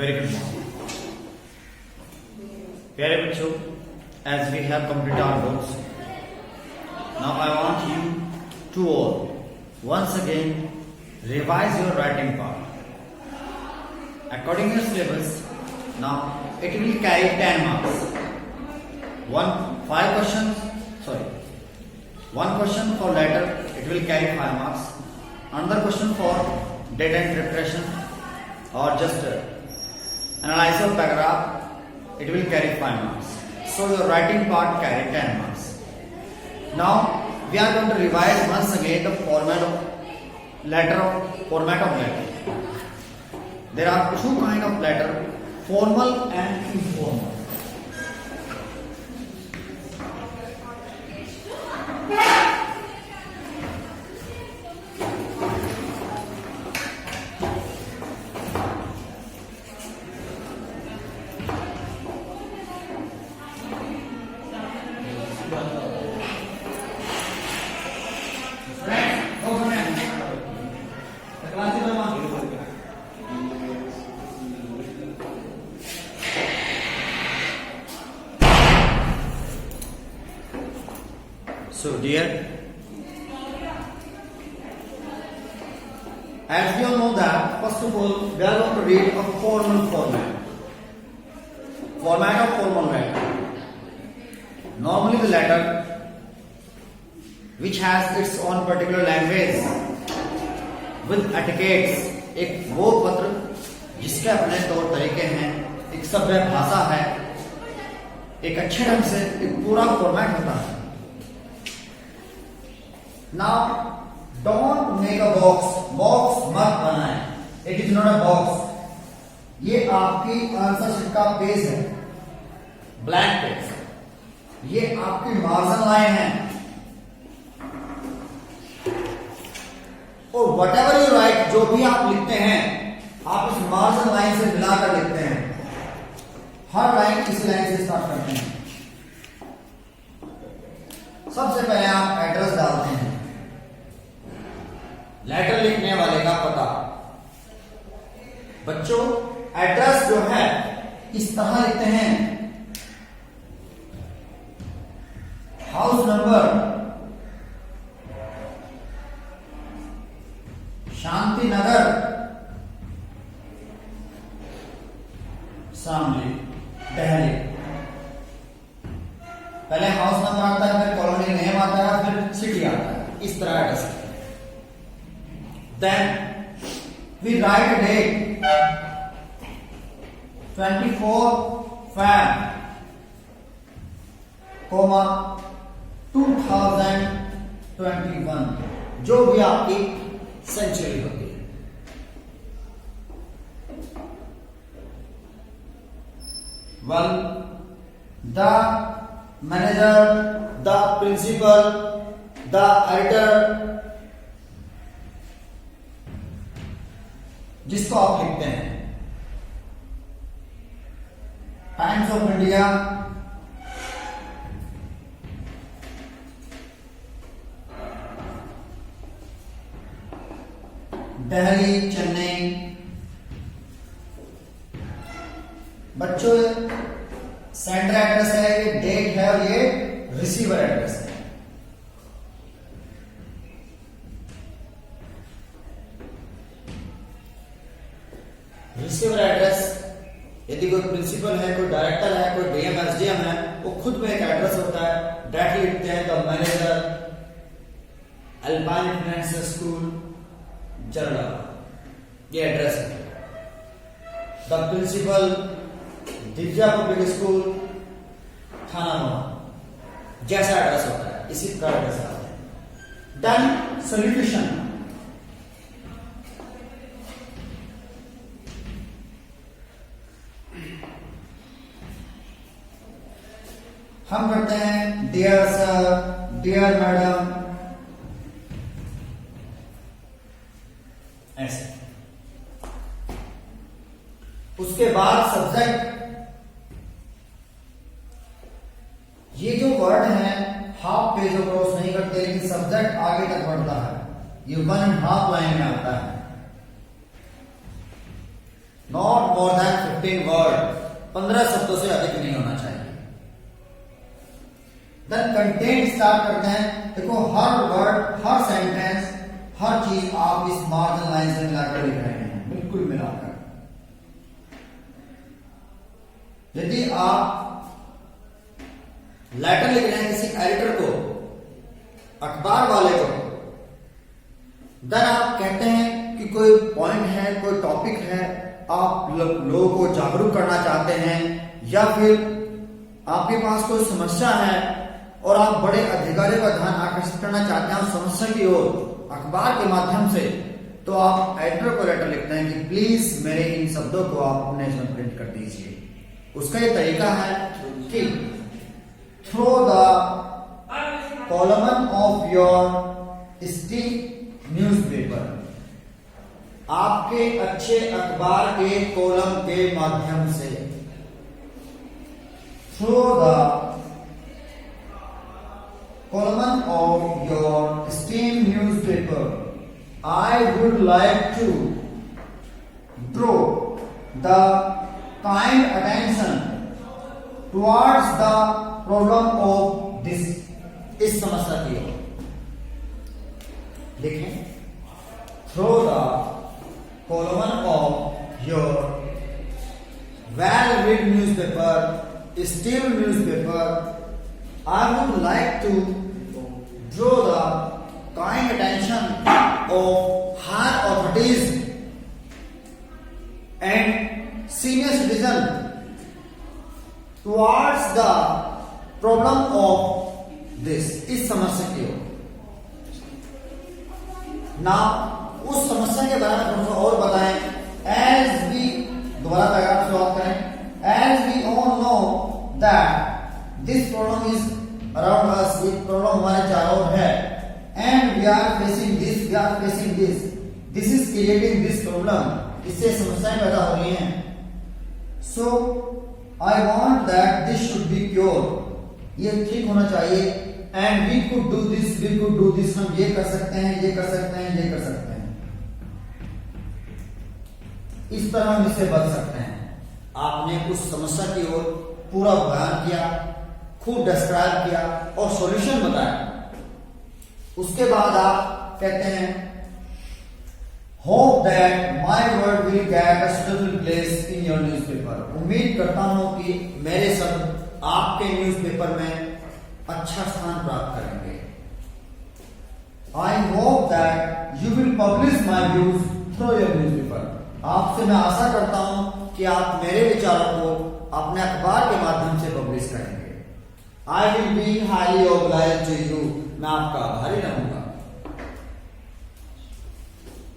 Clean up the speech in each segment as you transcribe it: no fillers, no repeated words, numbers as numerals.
Very good morning. प्यारे बच्चों, as we have completed our books, now I want you to all once again revise your writing part. According to your syllabus, now it will carry 10 marks. One question for letter, it will carry 5 marks. Another question for date and preparation or just analysis of paragraph, it will carry 5 marks. So your writing part carry 10 marks. Now we are going to revise once again the format of letter. There are two kind of letter, formal and informal. So dear, as we all know that first of all we are going to read a formal format of formal letter. Normally the letter which has its own particular language with etiquettes, एक वो पत्र जिसके अपने तौर तरीके हैं, एक सभ्य भाषा है, एक अच्छे ढंग से एक पूरा फॉर्मेट होता है. Now don't make a box मत बनाएं. It is not a box. ये आपकी आंसर शीट का पेज है, ब्लैंक पेज. ये आपकी मार्जिन लाइन है और whatever you write, जो भी आप लिखते हैं आप इस मार्जिन लाइन से मिलाकर लिखते हैं. हर लाइन इस लाइन से स्टार्ट करते हैं. सबसे पहले आप एड्रेस डालते हैं, लेटर लिखने वाले का पता. बच्चों एड्रेस जो है इस तरह लिखते हैं, हाउस नंबर शांति नगर, शामली, दिल्ली. पहले हाउस नंबर आता है, फिर कॉलोनी नेम आता है, फिर सिटी आता है. इस तरह एड्रेस है. Then we write a date 24 Feb, 2021, जो भी आपकी सेंचुरी होती है. Well, the manager, the principal, the editor, जिसको आप लिखते हैं. Times of India, Delhi, Chennai. बच्चों सेंडर एड्रेस है, ये डेट है और ये रिसीवर एड्रेस है. रिसीवर एड्रेस, यदि कोई प्रिंसिपल है, कोई डायरेक्टर है, कोई डीएम एसडीएम है, वो खुद में एक एड्रेस होता है. डायरेक्टली लिखते हैं the manager, Alpine financial school, Jarla. ये एड्रेस है. The principal, Divya public school, Thana Mohan. जैसा एड्रेस होता है इसी का एड्रेस आता है. Then solution. हम करते हैं डियर सर, डियर मैडम, ऐसे. उसके बाद सब्जेक्ट. ये जो वर्ड है हाफ पेज क्रॉस नहीं करते, लेकिन सब्जेक्ट आगे तक बढ़ता है. ये 1.5 लाइन में आता है. नॉट मोर देन 15 वर्ड, 15 शब्दों से अधिक नहीं होना चाहिए। देन कंटेंट स्टार्ट करते हैं। देखो हर वर्ड, हर सेंटेंस, हर चीज आप इस मार्जिन लाइन से मिलाकर लिख रहे हैं, बिल्कुल मिलाकर। यदि आप लेटर लिख रहे हैं किसी एडिटर को, अखबार वाले को, देन आप कहते हैं कि कोई पॉइंट है, कोई टॉपिक है, आप लोगों को जागरूक करना चाहते हैं, या फिर आपके पास कोई समस्या है और आप बड़े अधिकारियों का ध्यान आकर्षित करना चाहते हैं उस समस्या की ओर अखबार के माध्यम से, तो आप एडिटर को लेटर लिखते हैं कि प्लीज मेरे इन शब्दों को आप अपने इसमें प्रिंट कर दीजिए। उसका ये तरीका है कि through the column of your stick newspaper, आपके अच्छे अखबार के कॉलम के माध्यम से, through the column of your esteemed newspaper, I would like to draw the kind attention towards the problem of this, इस समस्या की ओर लिखें। Through the column of your well-read newspaper, esteemed newspaper, I would like to draw the kind attention of higher authorities and senior citizens towards the problem of this, इस समस्या की ओर। ना उस समस्या के बारे में थोड़ा सा और बताएं। As we, दोबारा पैराग्राफ शुरुआत करें। As we all know that this problem is around us, ये प्रॉब्लम हमारे चारों ओर है, and we are facing this, we are facing this, this is creating this problem, इससे समस्याएं पैदा हो रही हैं। So I want that this should be cured, ये ठीक होना चाहिए, and we could do this, we could do this, हम ये कर सकते हैं, ये कर सकते हैं, ये कर सकते हैं, इस तरह हम इससे बच सकते हैं। आपने उस समस्या की ओर पूरा बयान किया, खूब डिस्क्राइब किया और सॉल्यूशन बताया। उसके बाद आप कहते हैं hope that my word will get a suitable place in your newspaper, उम्मीद करता हूं कि मेरे शब्द आपके न्यूज़पेपर में अच्छा स्थान प्राप्त करेंगे। आई hope that you will publish my views through your newspaper, आपसे मैं आशा करता हूं कि आप मेरे विचारों को अपने अखबार के माध्यम से पब्लिश करेंगे। I will be highly obliged to you, मैं आपका आभारी रहूंगा।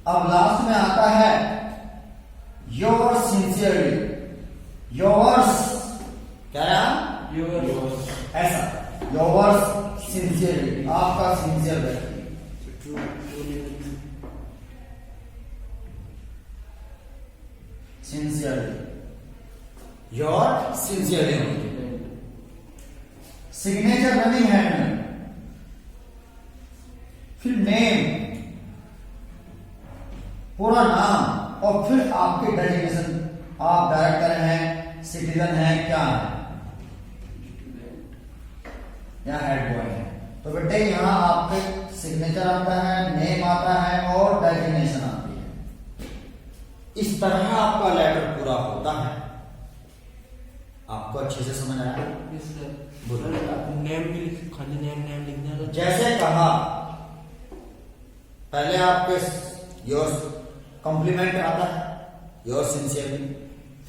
अब लास्ट में आता है योर सिंसियरली, योर्स, क्या है योर्स, ऐसा योर्स सिंसियरली, आपका सिंसियर व्यक्ति, sincerely, your sincerely, signature running hand में, फिर नेम, पूरा नाम, और फिर आपके डेजिग्नेशन, आप डायरेक्टर हैं, सिटीजन हैं, क्या है, या हेड बॉय है। तो बेटे यहां आपके सिग्नेचर आता है, नेम आता है और डेजिग्नेशन आती है। इस तरह आपका लेटर पूरा होता है। आपको अच्छे से समझ आया? नेम भी खाली नेम लिखना है। जैसे कहा पहले आपके योर कॉम्प्लीमेंट आता है, योर सिंसियरली,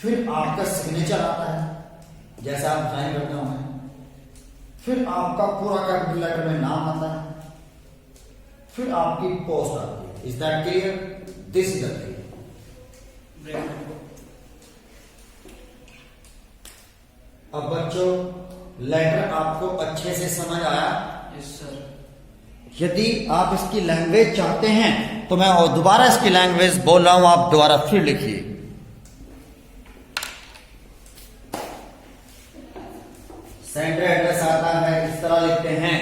फिर आपका सिग्नेचर आता है जैसे आप साइन करते होंगे, फिर आपका पूरा कैपिटल लेटर में नाम आता है, फिर आपकी पोस्ट आती है। Is that clear? This is the clear. अब बच्चों लेटर आपको अच्छे से समझ आया? Yes sir. यदि आप इसकी लैंग्वेज चाहते हैं तो मैं और दोबारा इसकी लैंग्वेज बोल रहा हूं, आप दोबारा फिर लिखिए। सेंटर एड्रेस आता है, इस तरह लिखते हैं।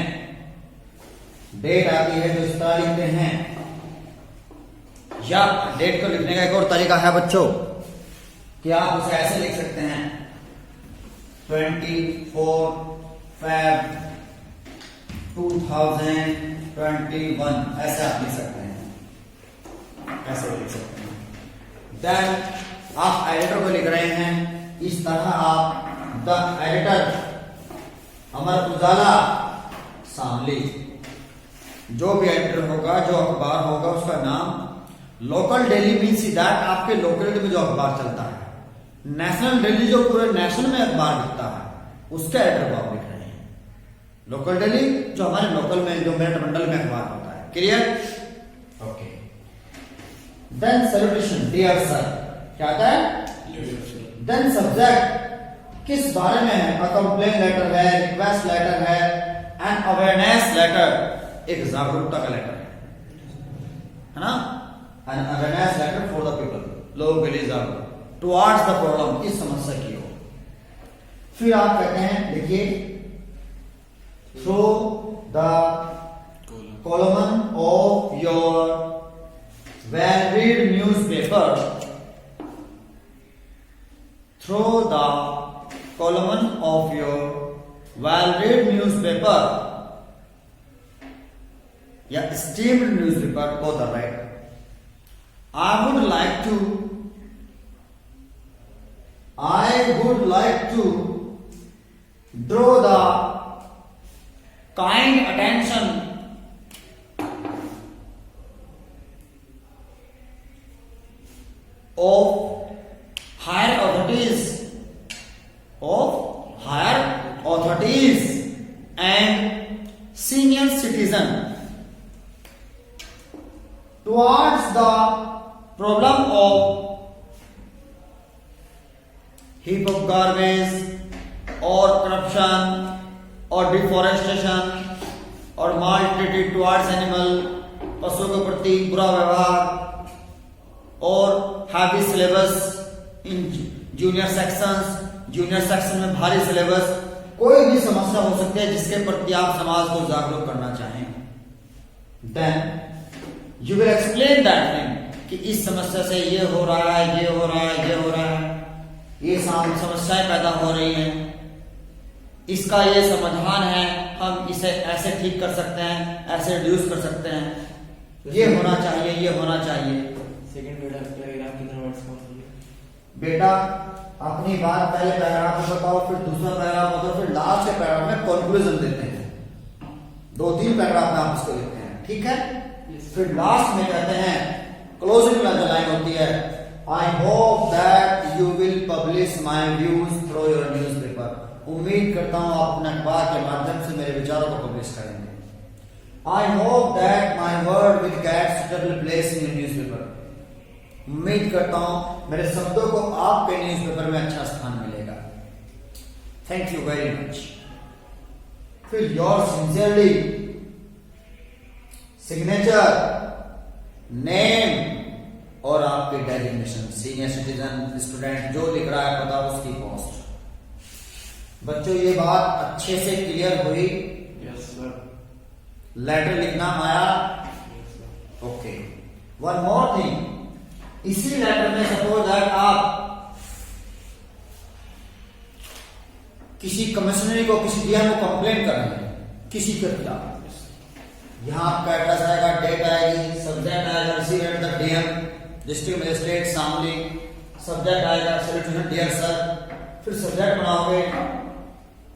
डेट आती है तो इस तरह लिखते हैं। या डेट को लिखने का एक और तरीका है बच्चों, कि आप उसे ऐसे लिख सकते हैं 24 Feb 2021, ऐसे आप लिख सकते हैं, ऐसे लिख सकते हैं। देन आप एडिटर को लिख रहे हैं इस तरह, आप द एडिटर अमर उजाला शामली, जो भी एडिटर होगा, जो अखबार होगा, उसका नाम लोकल डेली मीन्स दैट आपके लोकेलिटी में जो अखबार चलता है। नेशनल डेली जो पूरे नेशनल में अखबार लिखता है, उसका एडिटर को आप लिख रहे हैं। लोकल डेली जो हमारे लोकल में, जो मेरठ मंडल में अखबार होता है। Clear? Okay. Then salutation dear sir, क्या आता है? देन सब्जेक्ट किस बारे में है? अ कंप्लेन लेटर है, रिक्वेस्ट लेटर है, एन अवेयरनेस लेटर, एक जागरूकता का लेटर है ना, an awareness letter for the people, लोगों के लिए जागरूक, टुवर्ड्स द प्रॉब्लम, इस समस्या की ओर। फिर आप कहते हैं, देखिए, through the column of your well read newspaper, through the column of your well-read newspaper या esteemed newspaper, both are right. I would like to draw the kind attention of higher authorities and senior citizen towards the problem of heap of garbage or corruption or deforestation or maltreated towards animal, पशुओं के प्रति बुरा व्यवहार और heavy syllabus in junior section में भारी syllabus, कोई भी समस्या हो सकती है जिसके प्रति आप समाज को जागरूक करना चाहें। Then you will explain that thing, कि इस समस्या से ये हो रहा है, ये हो रहा है, ये हो रहा है, ये समस्याएं पैदा हो रही हैं, इसका ये समाधान है, हम इसे ऐसे ठीक कर सकते हैं, ऐसे रिड्यूस कर सकते हैं, ये होना चाहिए, ये होना चाहिए। सेकंड पैराग्राफ कितने वर्ड्स का होता है? बेटा अपनी बात पहले पैराग्राफ में बताओ, फिर दूसरा पैराग्राफ बताओ, फिर लास्ट के पैराग्राफ में कंक्लूजन देते हैं। 2-3 पैराग्राफ में आप इसको लिखते हैं, ठीक है? फिर लास्ट में कहते हैं, क्लोजिंग में जो लाइन होती है, आई hope that you will publish my views through your newspaper, उम्मीद करता हूं आप अपने अखबार के माध्यम से मेरे विचारों को पब्लिश करेंगे। आई hope that my word will get suitable place in your newspaper, उम्मीद करता हूं मेरे शब्दों को आपके न्यूज़पेपर में अच्छा स्थान मिलेगा। Thank you very much. फिर योर सिंसियरली, सिग्नेचर, नेम और आपके डेजिग्नेशन, सीनियर सिटीजन, स्टूडेंट, जो लिख रहा है पता उसकी पोस्ट। बच्चों ये बात अच्छे से क्लियर हुई? Yes sir. लेटर लिखना आया? ओके। वन मोर थिंग, इसी लेटर में सपोज दैट आप किसी कमिश्नरी को, किसी डीएम को कंप्लेंट कर रहे हैं किसी के खिलाफ, यहां आपका एड्रेस आएगा, डेट आएगी, सब्जेक्ट आएगा received the DM district magistrate Shamli, subject आएगा सैल्यूटेशन डियर सर, फिर सब्जेक्ट बनाओगे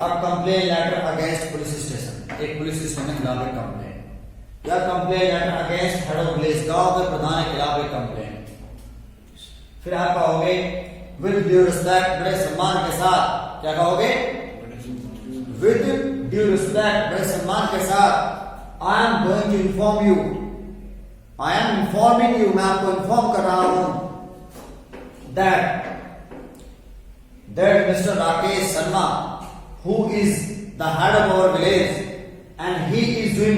अब complain letter against police station, एक पुलिस स्टेशन के खिलाफ एक कंप्लेन, या complain letter against head of village, गांव के प्रधान के खिलाफ एक कंप्लेन। फिर आप कहोगे विद ड्यू रिस्पेक्ट, बड़े सम्मान के साथ, क्या कहोगे? विद ड्यू रिस्पेक्ट, बड़े सम्मान के साथ, I am going to inform you, I am informing you, मैं आपको इन्फॉर्म कर रहा हूं that mister Rakesh Sharma who is the head of our village and he is doing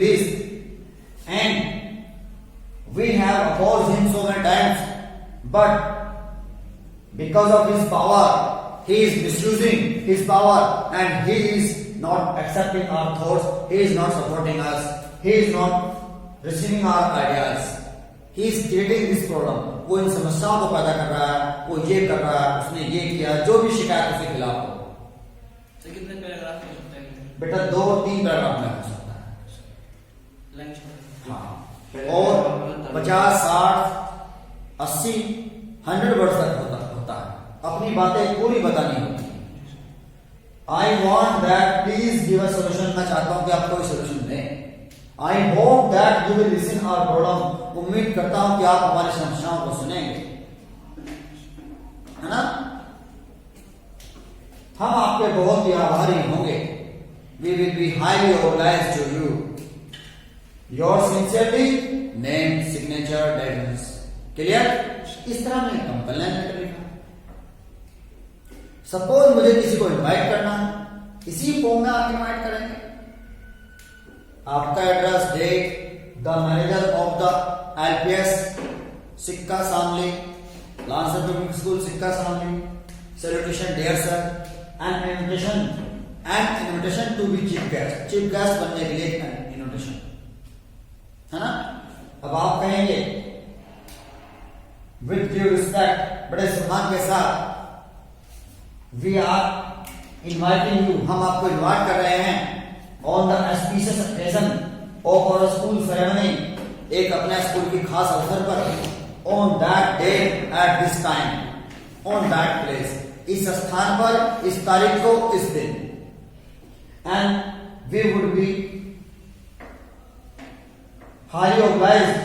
this, and we have opposed him so many times, but because of his power he is misusing his power and he is not accepting our thoughts, he is not supporting us, he is not receiving our ideas, he is creating this problem, वो इन समस्याओं को पैदा कर रहा है, वो ये कर रहा है, उसने ये किया, जो भी शिकायत उसके खिलाफ हो। तो कितने पैराग्राफ हो सकते हैं? बेटा 2-3 पैराग्राफ में हो सकता है। हाँ, और 50, 60, 80, 100 वर्ड तक होता है। अपनी बातें पूरी बतानी होती है। I want that please give a solution, मैं चाहता हूं कि आप कोई सोल्यूशन दें। I hope that you will listen our problem, उम्मीद करता हूं कि आप हमारी समस्याओं को सुनेंगे, है ना। हम आपके बहुत ही आभारी होंगे। We will be highly obliged to you. Your sincerely name, signature, date. Clear? इस तरह मैंने कंप्लेन लेटर लिखा। सपोज मुझे किसी को इनवाइट करना है, इसी फॉर्म में आप इनवाइट करेंगे। आपका address, date, the manager of the LPS Sikka Shamli, Lancer public school Sikka Shamli, salutation dear sir, and invitation to be chief guest, chief guest बनने के लिए इन्विटेशन, है ना। अब आप कहेंगे विद ड्यू रिस्पेक्ट, बड़े सम्मान के साथ, वी आर इनवाइटिंग यू, हम आपको इनवाइट कर रहे हैं on the auspicious occasion of our school ceremony, एक अपने स्कूल की खास अवसर पर, on that day at this time, on that place, इस स्थान पर, इस तारीख को, इस दिन, and we would be highly obliged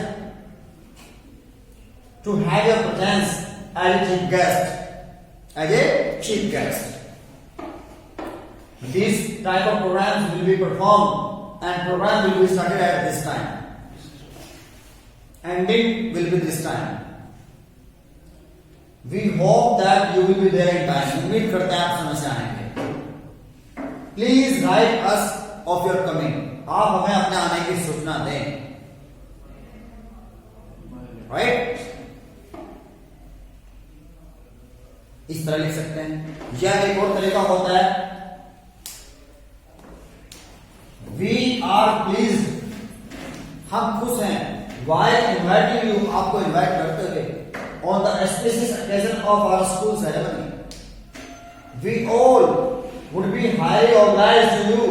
to have your presence as a chief guest, as a chief guest. These type of programs will be performed and program will be started at this time. Ending will be this time. We hope that you will be there in time. उम्मीद करते हैं आप समय से आएंगे. Please write us of your coming. आप हमें अपने आने की सूचना दें. राइट? इस तरह लिख सकते हैं। या एक और तरीका होता है, वी आर प्लीज, हम खुश हैं, वाई इनवाइटिंग यू, आपको इनवाइट करते हुए, on the auspicious occasion of our school ceremony, we all would be highly obliged to you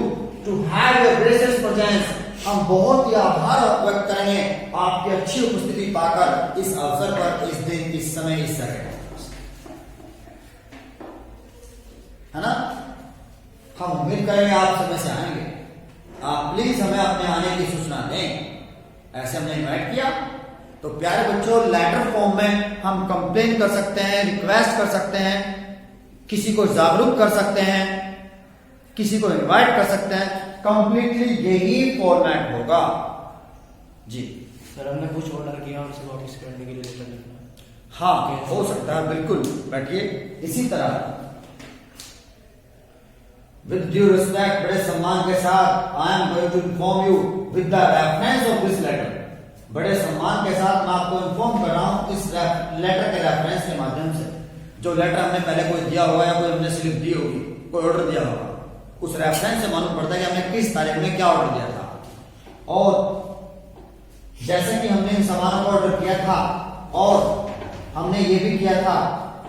to have your gracious presence, हम बहुत ही आभार व्यक्त करेंगे आपकी अच्छी उपस्थिति पाकर इस अवसर पर, इस दिन, इस समय, इस जगह, है ना। हम उम्मीद करेंगे आप समय से आएंगे, आप प्लीज हमें अपने आने की सूचना दें। ऐसे हमने इनवाइट किया। तो प्यारे बच्चों, लेटर फॉर्म में हम कंप्लेन कर सकते हैं, रिक्वेस्ट कर सकते हैं, किसी को जागरूक कर सकते हैं, किसी को इनवाइट कर सकते हैं। कंप्लीटली यही फॉर्मेट होगा जी। सर हमने कुछ ऑर्डर किया और उसे वापस करने के लिए लेटर लिखना। हाँ, हो सकता है, बिल्कुल। बैठिए। इसी तरह विद ड्यू रिस्पेक्ट, बड़े सम्मान के साथ, I am going to inform you with the reference of this letter, बड़े सम्मान के साथ मैं आपको इन्फॉर्म कर रहा हूं इस लेटर के रेफरेंस के माध्यम से। जो लेटर हमने पहले कोई दिया होगा या कोई हमने स्लिप दी होगी, कोई ऑर्डर दिया होगा, उस रेफरेंस से मालूम पड़ता है कि हमने किस तारीख में क्या ऑर्डर दिया था। और जैसे कि हमने इन सामानों को ऑर्डर किया था और हमने ये भी किया था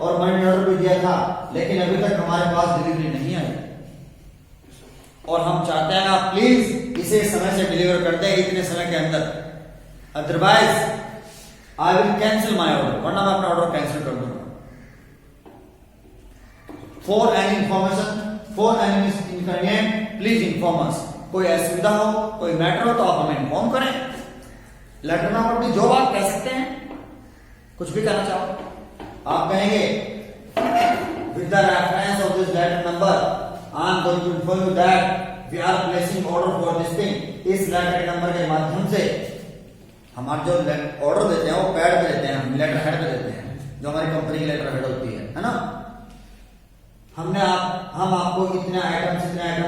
और मनी ऑर्डर भी दिया था, लेकिन अभी तक हमारे पास डिलीवरी नहीं आई और हम चाहते हैं आप प्लीज इसे समय से डिलीवर कर दें इतने समय के अंदर, otherwise I will cancel my order, वरना मैं अपना ऑर्डर कैंसिल कर दूंगा। For any information, for any inconvenient, please inform us. कोई असुविधा हो, कोई मैटर हो तो आप हमें इन्फॉर्म करें। लेटर में आप अपनी जो बात कह सकते हैं, कुछ भी कहना चाहो आप कहेंगे with the reference of this letter number I am going to inform you that we are placing order for this thing। इस लेटर के नंबर के माध्यम से हमारे जो ऑर्डर देते हैं वो पैड पे देते हैं, हम लेटर हेड पे देते हैं, जो हमारी कंपनी की लेटर हेड होती है ना। हम आपको इतने आइटम्स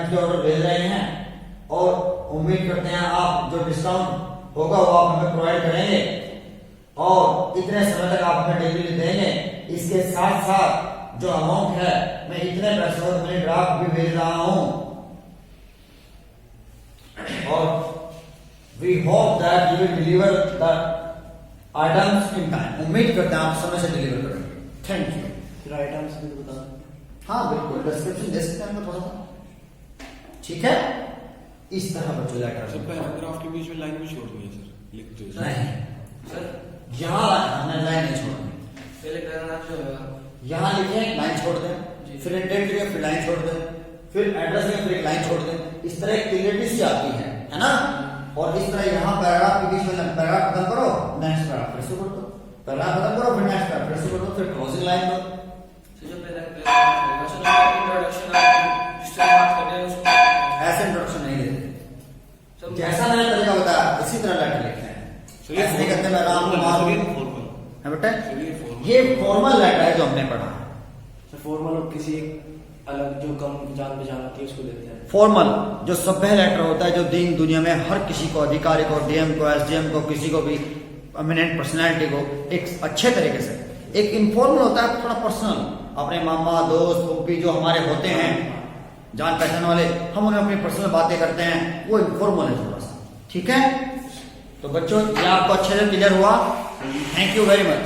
के ऑर्डर भेज रहे हैं और उम्मीद करते हैं आप जो डिस्काउंट होगा वो आप हमें प्रोवाइड करेंगे और इतने समय तक आप हमें डिलीवरी देंगे। इसके साथ साथ जो अमाउंट है मैं इतने पैसों में मनी ड्राफ्ट भी भेज रहा हूं और we hope that you will deliver the items in time. उम्मीद करते हैं आप समय से डिलीवर करेंगे। Thank you. फिर आइटम्स भी बता। हाँ बिल्कुल, डिस्क्रिप्शन दे सकते हैं थोड़ा सा, ठीक है। इस तरह बच्चों लेटर सर पैराग्राफ के बीच में लाइन भी छोड़ दी है सर, लिखते हुए नहीं सर यहाँ हमने लाइन नहीं छोड़नी, पहले पैराग्राफ जो होगा यहाँ लिखे लाइन छोड़ दें, जी। फिर इंडेंट लिखे फिर लाइन छोड़ दें, फिर एड्रेस में फिर एक लाइन छोड़ दें। इस तरह एक क्लियरिटी सी आती है ना। और इस तरह यहाँ पैराग्राफ के बीच में पैराग्राफ खत्म करो, नेक्स्ट पैराग्राफ फिर से कर दो, पैराग्राफ खत्म करो फिर नेक्स्ट पैराग्राफ फिर से कर दो, फिर क्लोजिंग लाइन दो। जो पहले पैराग्राफ होगा सर इंट्रोडक्शन आप जिस तरह बात कर रहे हैं उसको ऐसे इंट्रोडक्शन नहीं देते, सब जैसा मैंने तरीका बताया इसी तरह लेटर लिखते हैं। ऐसे नहीं कहते मैं राम कुमार हूँ है बेटा। ये फॉर्मल लेटर है जो हमने पढ़ा। सर फॉर्मल किसी अलग जो कम जान पहचान होती है उसको देते हैं। फॉर्मल जो सभ्य लेटर होता है, जो दीन दुनिया में हर किसी को, अधिकारी को, डीएम को, एसडीएम को, किसी को भी एमिनेंट पर्सनैलिटी को एक अच्छे तरीके से। एक इनफॉर्मल होता है थोड़ा पर्सनल, अपने मामा दोस्त फूफी जो हमारे होते हैं जान पहचान वाले, हम उन्हें अपनी पर्सनल बातें करते हैं, वो इनफॉर्मल है थोड़ा सा, ठीक है। तो बच्चों ये आपको अच्छे से क्लियर हुआ। Thank you very much.